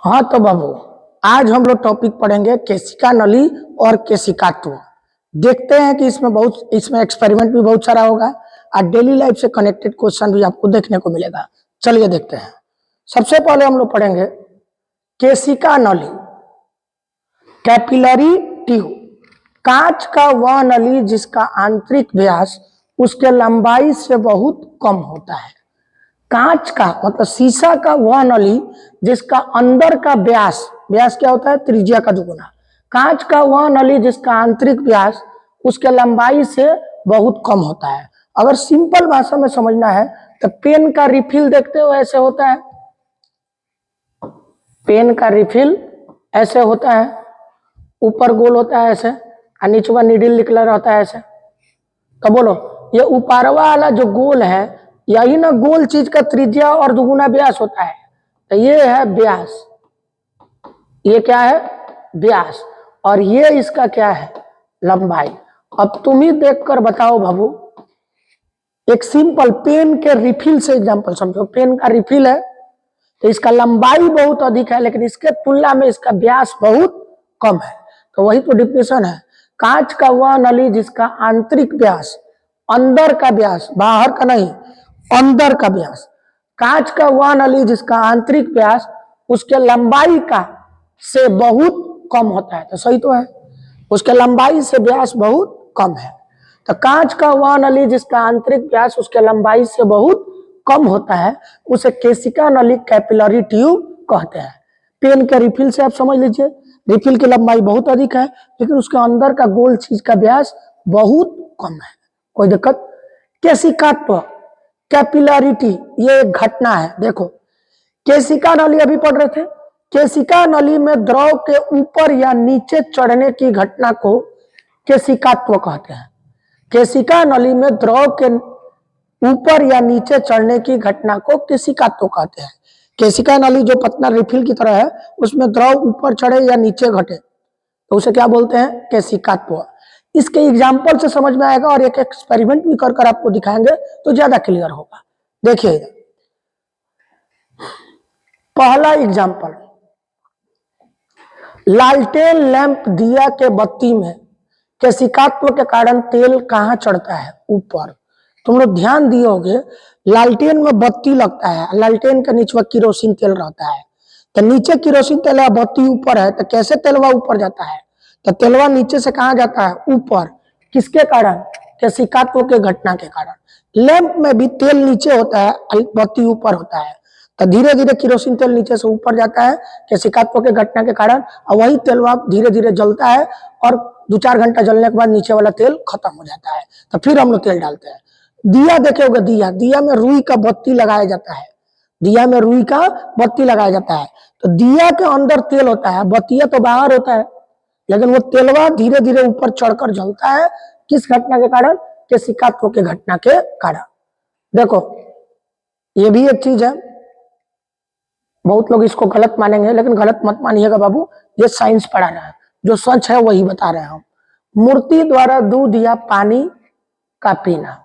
हाँ तो बाबू, आज हम लोग टॉपिक पढ़ेंगे केशिका नली और केशिकात्व। देखते हैं कि इसमें एक्सपेरिमेंट भी बहुत सारा होगा और डेली लाइफ से कनेक्टेड क्वेश्चन भी आपको देखने को मिलेगा। चलिए देखते हैं। सबसे पहले हम लोग पढ़ेंगे केशिका नली, कैपिलरी ट्यूब। कांच का वह नली जिसका आंतरिक व्यास उसके लंबाई से बहुत कम होता है। कांच का मतलब शीशा का वह नली जिसका अंदर का व्यास, व्यास क्या होता है? त्रिज्या का दुगुना। कांच का वह नली जिसका आंतरिक व्यास उसके लंबाई से बहुत कम होता है। अगर सिंपल भाषा में समझना है तो पेन का रिफिल देखते हो ऐसे होता है। पेन का रिफिल ऐसे होता है, ऊपर गोल होता है ऐसे और नीचे नीडल निकला रहता है ऐसे। तो बोलो, ये ऊपरवा वाला जो गोल है यही ना गोल चीज का त्रिज्या और दुगुना व्यास होता है। तो ये है व्यास, ये क्या है? व्यास। और ये इसका क्या है? लंबाई। अब तुम ही देखकर बताओ बाबू, एक सिंपल पेन के रिफिल से एग्जांपल समझो। पेन का रिफिल है तो इसका लंबाई बहुत अधिक है लेकिन इसके तुलना में इसका व्यास बहुत कम है। तो वही तो डिफिनेशन है। कांच का वह नली जिसका आंतरिक व्यास, अंदर का व्यास, बाहर का नहीं, अंदर का व्यास। कांच का वह नली जिसका आंतरिक व्यास उसके लंबाई का से बहुत कम होता है। तो सही तो है, उसके लंबाई से व्यास बहुत कम है। तो कांच का वह नली जिसका आंतरिक व्यास उसके लंबाई से बहुत कम होता है उसे केशिका नली, कैपिलरी ट्यूब कहते हैं। पेन के रिफिल से आप समझ लीजिए, रिफिल की लंबाई बहुत अधिक है लेकिन उसके अंदर का गोल चीज का व्यास बहुत कम है। कोई दिक्कत? केशिकात्व, कैपिलरिटी, ये एक घटना है। देखो, केशिका नली अभी पढ़ रहे थे। केशिका नली में द्रव के ऊपर या नीचे चढ़ने की घटना को केशिकात्व कहते हैं। केशिका नली में द्रव के ऊपर या नीचे चढ़ने की घटना को केशिकात्व कहते हैं। केशिका नली जो पतला रिफिल की तरह है उसमें द्रव ऊपर चढ़े या नीचे घटे तो उसे क्या बोलते हैं? केशिकात्व। इसके एग्जाम्पल से समझ में आएगा और एक एक्सपेरिमेंट भी कर आपको दिखाएंगे तो ज्यादा क्लियर होगा। देखिए पहला एग्जाम्पल, लालटेन लैंप दिया के बत्ती में केशिकात्व के कारण तेल कहाँ चढ़ता है? ऊपर। तुम लोग ध्यान दिए होगे, लालटेन में बत्ती लगता है, लालटेन के नीचे किरोसिन तेल रहता है। तो नीचे किरोसिन तेल है, बत्ती ऊपर है, तो कैसे तेलवा ऊपर जाता है? तो तेलवा नीचे से कहाँ जाता है? ऊपर। किसके कारण? केशिकात्व के घटना के कारण। लैंप में भी तेल नीचे होता है, बत्ती ऊपर होता है, तो धीरे धीरे किरोसिन तेल नीचे से ऊपर जाता है केशिकात्व के घटना के कारण, और वही तेलवा धीरे धीरे जलता है और 2-4 घंटा जलने के बाद नीचे वाला तेल खत्म हो जाता है। तो फिर हम लोग तेल डालते हैं। दिया देखे होगा, दिया में रुई का बत्ती लगाया जाता है। दिया में रुई का बत्ती लगाया जाता है तो दिया के अंदर तेल होता है, बत्तिया तो बाहर होता है, लेकिन वो तेलवा धीरे धीरे ऊपर चढ़कर जलता है। किस घटना के कारण? केशिकात्व के घटना के कारण। देखो, ये भी एक चीज है, बहुत लोग इसको गलत मानेंगे लेकिन गलत मत मानिएगा बाबू, ये साइंस पढ़ा रहा है, जो सच है वही बता रहे हैं हम। मूर्ति द्वारा दूध या पानी का पीना।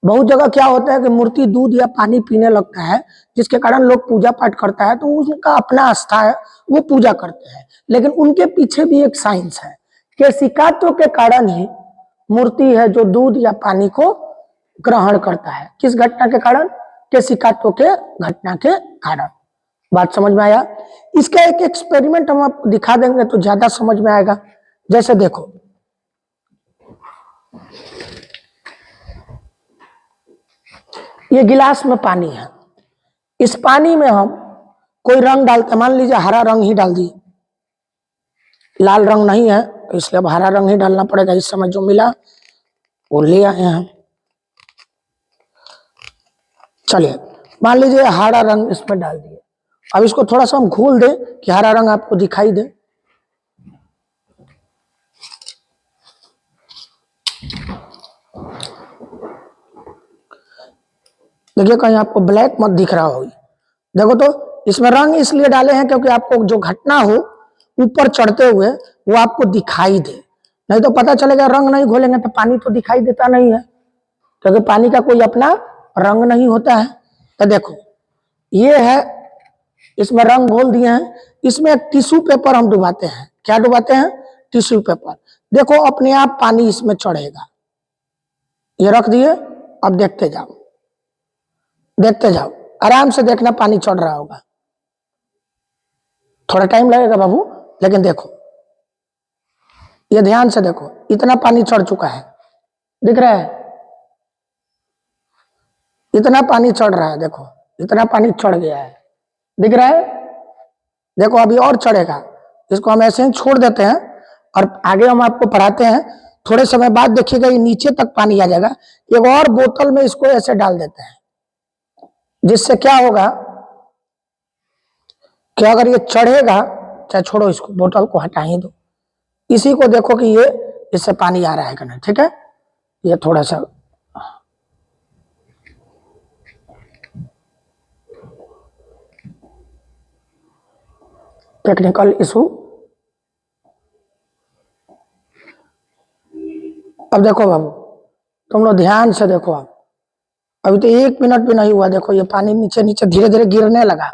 बहुत जगह क्या होता है कि मूर्ति दूध या पानी पीने लगता है जिसके कारण लोग पूजा पाठ करता है, तो उनका अपना आस्था है, वो पूजा करते हैं, लेकिन उनके पीछे भी एक साइंस है। केशिकात्व के कारण ही मूर्ति है जो दूध या पानी को ग्रहण करता है। किस घटना के कारण? केशिकात्व के घटना के कारण। बात समझ में आया? इसका एक एक्सपेरिमेंट हम आपको दिखा देंगे तो ज्यादा समझ में आएगा। जैसे देखो, ये गिलास में पानी है, इस पानी में हम कोई रंग डालते, मान लीजिए हरा रंग ही डाल दिए, लाल रंग नहीं है तो इसलिए अब हरा रंग ही डालना पड़ेगा। इस समय जो मिला वो ले आए हैं। चलिए मान लीजिए हरा रंग इसमें डाल दिए। अब इसको थोड़ा सा हम घोल दें कि हरा रंग आपको दिखाई दे। देखिए कहीं आपको ब्लैक मत दिख रहा होगी। देखो तो इसमें रंग इसलिए डाले हैं क्योंकि आपको जो घटना हो ऊपर चढ़ते हुए वो आपको दिखाई दे, नहीं तो पता चलेगा रंग नहीं घोलेंगे तो पानी तो दिखाई देता नहीं है, क्योंकि पानी का कोई अपना रंग नहीं होता है। तो देखो, ये है इसमें रंग घोल दिए हैं, इसमें एक टिश्यू पेपर हम डुबाते हैं। क्या डुबाते हैं? Tissue paper. देखो अपने आप पानी इसमें चढ़ेगा। ये रख दिए, अब देखते जाओ, देखते जाओ, आराम से देखना पानी चढ़ रहा होगा। थोड़ा टाइम लगेगा बाबू, लेकिन देखो, ये ध्यान से देखो, इतना पानी चढ़ चुका है, दिख रहा है? इतना पानी चढ़ रहा है, देखो इतना पानी चढ़ गया है, दिख रहा है? देखो अभी और चढ़ेगा। इसको हम ऐसे ही छोड़ देते हैं और आगे हम आपको पढ़ाते हैं। थोड़े समय बाद देखिएगा ये नीचे तक पानी आ जाएगा। एक और बोतल में इसको ऐसे डाल देते हैं, जिससे क्या होगा कि अगर ये चढ़ेगा, चाहे छोड़ो इसको, बोतल को हटा ही दो, इसी को देखो कि ये इससे पानी आ रहा है कि नहीं। ठीक है, ये थोड़ा सा टेक्निकल इशू। अब देखो बाबू, तुम लोग ध्यान से देखो। अब अभी तो 1 मिनट भी नहीं हुआ, देखो ये पानी नीचे नीचे धीरे धीरे गिरने लगा,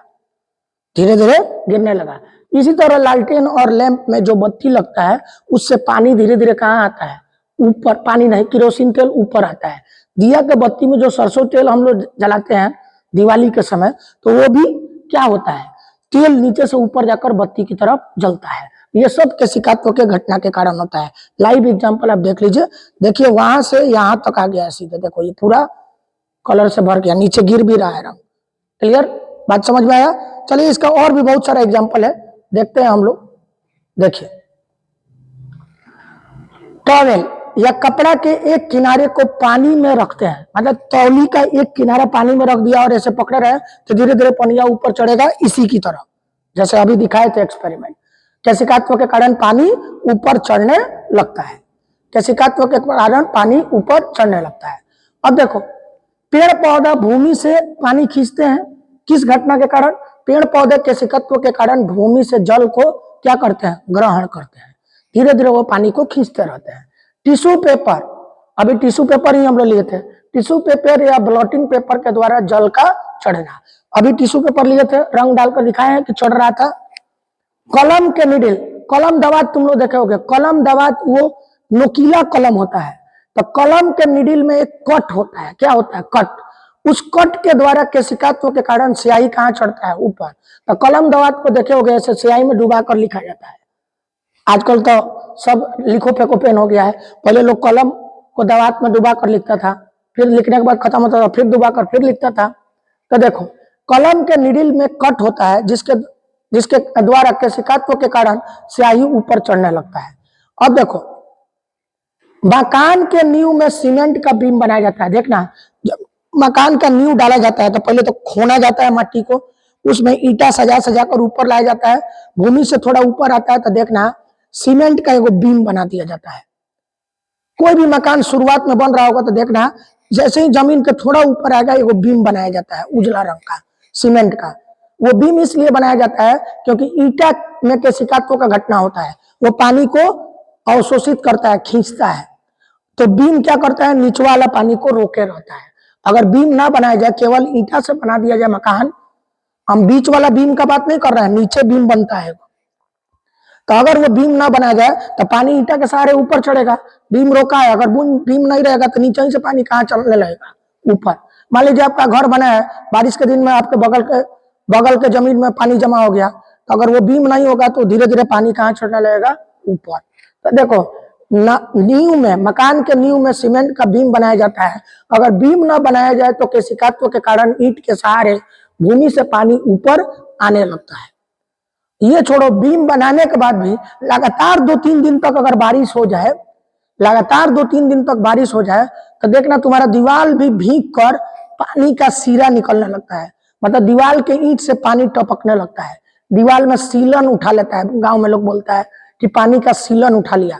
धीरे धीरे गिरने लगा। इसी तरह लालटेन और लैंप में जो बत्ती लगता है, उससे पानी धीरे धीरे कहाँ आता है? ऊपर। पानी नहीं, केरोसिन तेल ऊपर आता है। दिया के बत्ती में जो सरसों तेल हम लोग जलाते हैं दिवाली के समय, तो वो भी क्या होता है? तेल नीचे से ऊपर जाकर बत्ती की तरफ जलता है। ये सब केशिकात्व के घटना के कारण होता है। लाइव एग्जाम्पल आप देख लीजिए। देखिए वहां से यहां तक आ गया है सीधे, देखो ये पूरा कलर से भर गया, नीचे गिर भी रहा है रंग। क्लियर? बात समझ में आया? चलिए इसका और भी बहुत सारा एग्जाम्पल है, देखते हैं हम लोग। देखिए टॉवेल या कपड़ा के एक किनारे को पानी में रखते हैं, मतलब तौली का एक किनारा पानी में रख दिया और ऐसे पकड़े रहे तो धीरे धीरे पनिया ऊपर चढ़ेगा, इसी की तरह जैसे अभी दिखाए थे एक्सपेरिमेंट। केशिकात्व के कारण पानी ऊपर चढ़ने लगता है, केशिकात्व के कारण पानी ऊपर चढ़ने लगता है। अब देखो पेड़ पौधा भूमि से पानी खींचते हैं, किस घटना के कारण? पेड़ पौधे केशिकत्व के कारण भूमि से जल को क्या करते हैं? ग्रहण करते हैं, धीरे धीरे वो पानी को खींचते रहते हैं। टिश्यू पेपर, अभी टिश्यू पेपर ही हम लोग लिए थे, टिश्यू पेपर या ब्लॉटिंग पेपर के द्वारा जल का चढ़ना। अभी टिश्यू पेपर लिए थे, रंग डालकर दिखाए हैं कि चढ़ रहा था। कलम के निडिल, कलम दवात तुम लोग देखे होगे, कलम दवात वो नोकीला कलम होता है, तो कलम के निडिल में एक कट होता है, क्या होता है? कट। उस कट के द्वारा केशिकात्व के कारण स्याही कहाँ चढ़ता है? ऊपर। तो कलम दवात को देखे होगे, ऐसे स्याही में डुबा कर लिखा जाता है। आजकल तो सब लिखो फेंको पेन हो गया है, पहले लोग कलम को दवात में डुबा कर लिखता था, फिर लिखने के बाद खत्म होता था, फिर डुबा कर फिर लिखता था। तो देखो कलम के निडिल में कट होता है, जिसके द्वारा केशिकात्व के कारण स्याही ऊपर चढ़ने लगता है। अब देखो मकान के नींव में सीमेंट का बीम बनाया जाता है। देखना, जब मकान का नींव डाला जाता है तो पहले तो खोना जाता है मट्टी को, उसमें ईटा सजा सजा कर ऊपर लाया जाता है, भूमि से थोड़ा ऊपर आता है तो देखना सीमेंट का एगो बीम बना दिया जाता है। कोई भी मकान शुरुआत में बन रहा होगा तो देखना जैसे ही जमीन के थोड़ा ऊपर आएगा एगो बीम बनाया जाता है उजला रंग का, सीमेंट का। वो बीम इसलिए बनाया जाता है क्योंकि ईटा में केशिकात्व का घटना होता है, वो पानी को अवशोषित करता है, खींचता है। तो बीम क्या करता है? नीचे वाला पानी को रोके रहता है। अगर बीम ना बनाया जाए, केवल ईटा से बना दिया जाए मकान, हम बीच वाला बीम का बात नहीं कर रहे हैं, नीचे बीम बनता है, तो अगर वो बीम ना बनाया जाए तो पानी ईटा के सहारे ऊपर चढ़ेगा। बीम रोका है, अगर बीम नहीं रहेगा तो नीचे से पानी कहाँ चलने लगेगा? ऊपर। मान लीजिए आपका घर बना है, बारिश के दिन में आपके बगल के जमीन में पानी जमा हो गया, तो अगर वो बीम नहीं होगा तो धीरे धीरे पानी कहाँ चढ़ने लगेगा? ऊपर। तो देखो नींव में, मकान के नींव में सीमेंट का बीम बनाया जाता है। अगर बीम ना बनाया जाए तो केशिकात्व के कारण ईंट के सहारे भूमि से पानी ऊपर आने लगता है। ये छोड़ो, बीम बनाने के बाद भी लगातार 2-3 दिन तक अगर बारिश हो जाए, लगातार 2-3 दिन तक बारिश हो जाए तो देखना तुम्हारा दीवार भी भीग कर पानी का सीरा निकलने लगता है, मतलब दीवार के ईंट से पानी टपकने लगता है, दीवार में सीलन उठा लेता है। गांव में लोग बोलता है कि पानी का सीलन उठा लिया।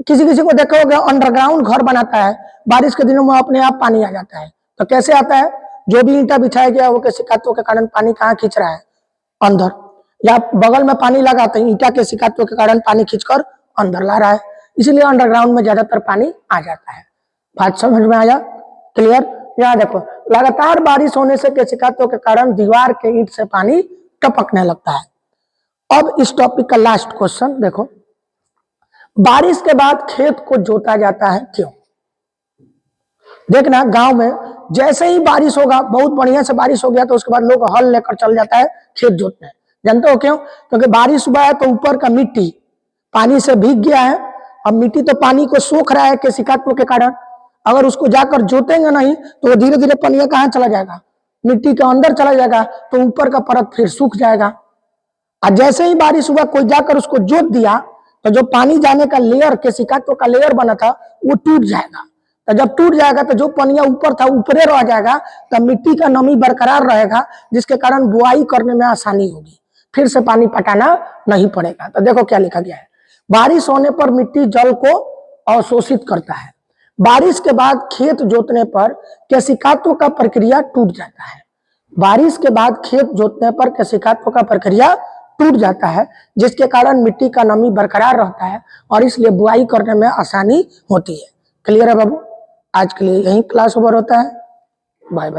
किसी किसी को देखोगे अंडरग्राउंड घर बनाता है, बारिश के दिनों में अपने आप पानी आ जाता है। तो कैसे आता है? जो भी ईंटा बिछाया गया वो केशिकात्व के कारण पानी कहाँ खींच रहा है? अंदर। या बगल में पानी लगाते हैं, ईंटा केशिकात्व के कारण पानी खींचकर अंदर ला रहा है, इसलिए अंडरग्राउंड में ज्यादातर पानी आ जाता है। बात समझ में आया? क्लियर? यहाँ देखो लगातार बारिश होने से केशिकात्व के कारण दीवार के ईंट से पानी टपकने लगता है। अब इस टॉपिक का लास्ट क्वेश्चन देखो, बारिश के बाद खेत को जोता जाता है क्यों? देखना गांव में जैसे ही बारिश होगा, बहुत बढ़िया से बारिश हो गया तो उसके बाद लोग हल लेकर चल जाता है खेत जोतने। जानते हो क्यों? क्योंकि बारिश हुआ है तो ऊपर का मिट्टी पानी से भीग गया है। अब मिट्टी तो पानी को सोख रहा है केशिकात्व के कारण, अगर उसको जाकर जोतेंगे नहीं तो वो धीरे धीरे पनिया कहाँ चला जाएगा, मिट्टी के अंदर चला जाएगा, तो ऊपर का परत फिर सूख जाएगा। और जैसे ही बारिश हुआ कोई जाकर उसको जोत दिया तो जो पानी जाने का लेयर, केशिकात्व का लेयर बना था, वो टूट जाएगा। तो जब टूट जाएगा तो जो पनिया ऊपर था ऊपरे रह जाएगा, तो मिट्टी का नमी बरकरार रहेगा, जिसके कारण बुआई करने में आसानी होगी, फिर से पानी पटाना नहीं पड़ेगा। तो देखो क्या लिखा गया है, बारिश होने पर मिट्टी जल को अवशोषित करता है। बारिश के बाद खेत जोतने पर केशिकात्व का प्रक्रिया टूट जाता है। बारिश के बाद खेत जोतने पर केशिकात्व का प्रक्रिया टूट जाता है, जिसके कारण मिट्टी का नमी बरकरार रहता है और इसलिए बुआई करने में आसानी होती है। क्लियर है बाबू? आज के लिए यही क्लास ओवर होता है। Bye bye.